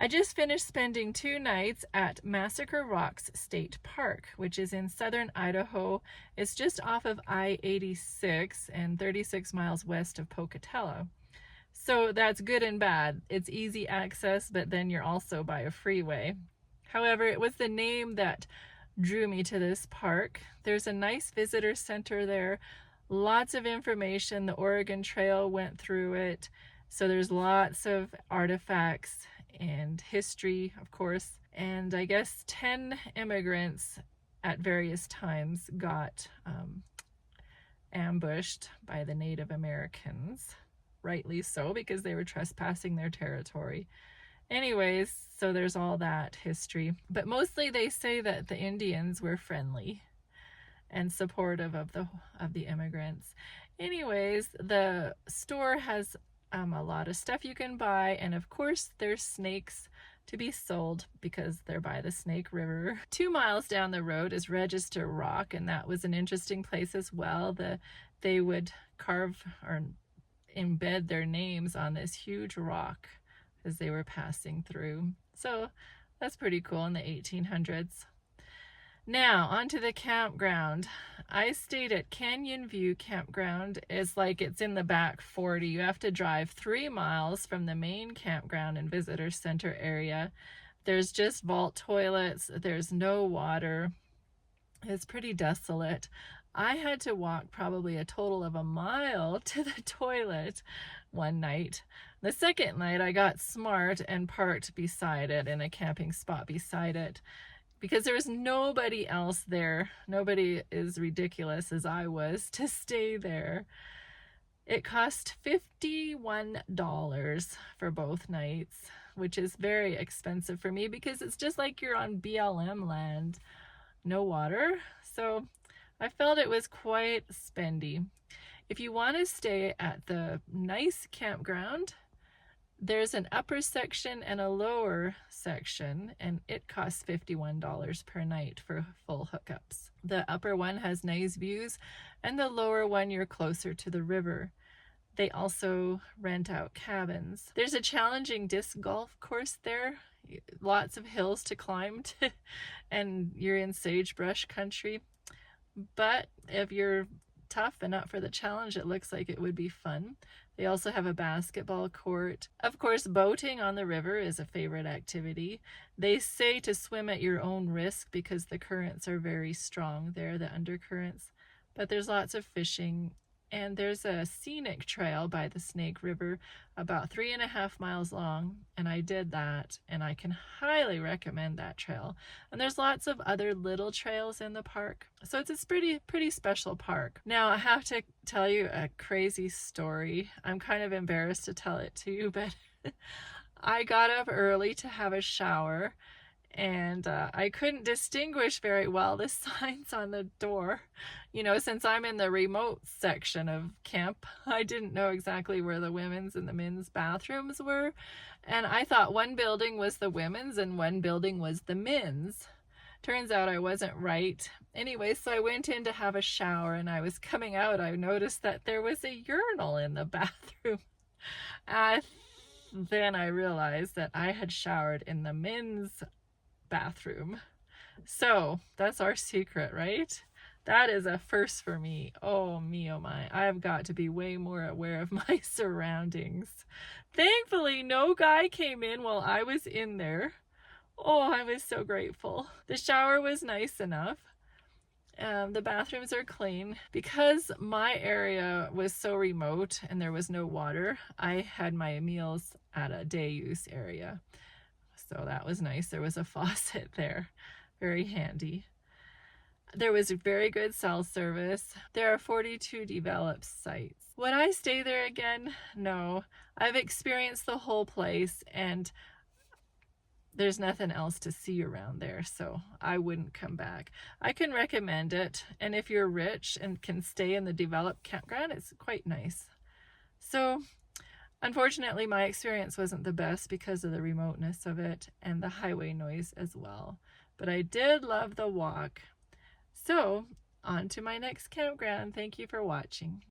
I just finished spending 2 nights at Massacre Rocks State Park, which is in southern Idaho. It's just off of I-86 and 36 miles west of Pocatello. So that's good and bad. It's easy access, but then you're also by a freeway. However, it was the name that drew me to this park. There's a nice visitor center there, lots of information. The Oregon Trail went through it, so there's lots of artifacts and history, of course. And I guess 10 immigrants at various times got ambushed by the Native Americans, rightly so, because they were trespassing their territory. Anyways, so there's all that history. But mostly they say that the Indians were friendly and supportive of the immigrants. Anyways, the store has a lot of stuff you can buy, and of course there's snakes to be sold because they're by the Snake River. 2 miles down the road is Register Rock, and that was an interesting place as well. They would carve or embed their names on this huge rock as they were passing through. So that's pretty cool in the 1800s. Now, onto the campground. I stayed at Canyon View Campground. It's like it's in the back 40. You have to drive 3 miles from the main campground and visitor center area. There's just vault toilets. There's no water. It's pretty desolate. I had to walk probably a total of a mile to the toilet one night. The second night, I got smart and parked beside it in a camping spot beside it, because there was nobody else there. Nobody as ridiculous as I was to stay there. It cost $51 for both nights, which is very expensive for me because it's just like you're on BLM land. No water. So I felt it was quite spendy. If you want to stay at the nice campground, there's an upper section and a lower section, and it costs $51 per night for full hookups. The upper one has nice views, and the lower one you're closer to the river. They also rent out cabins. There's a challenging disc golf course there, lots of hills to climb and you're in sagebrush country. But if you're tough and up for the challenge, it looks like it would be fun. They also have a basketball court. Of course, boating on the river is a favorite activity. They say to swim at your own risk because the currents are very strong there, the undercurrents. But there's lots of fishing, and there's a scenic trail by the Snake River about 3.5 miles long, and I did that, and I can highly recommend that trail. And there's lots of other little trails in the park, so it's a pretty special park. Now, I have to tell you a crazy story. I'm kind of embarrassed to tell it to you, but I got up early to have a shower, and I couldn't distinguish very well the signs on the door. You know, since I'm in the remote section of camp, I didn't know exactly where the women's and the men's bathrooms were, and I thought one building was the women's and one building was the men's. Turns out I wasn't right. Anyway, so I went in to have a shower, and I was coming out. I noticed that there was a urinal in the bathroom. Then I realized that I had showered in the men's bathroom. So that's our secret, right? That is a first for me. Oh me, oh my. I've got to be way more aware of my surroundings. Thankfully, no guy came in while I was in there. Oh, I was so grateful. The shower was nice enough. The bathrooms are clean. Because my area was so remote and there was no water, I had my meals at a day use area. So that was nice. There was a faucet there. Very handy. There was very good cell service. There are 42 developed sites. Would I stay there again? No. I've experienced the whole place, and there's nothing else to see around there, so I wouldn't come back. I can recommend it, and if you're rich and can stay in the developed campground, it's quite nice. So unfortunately, my experience wasn't the best because of the remoteness of it and the highway noise as well. But I did love the walk. So, on to my next campground. Thank you for watching.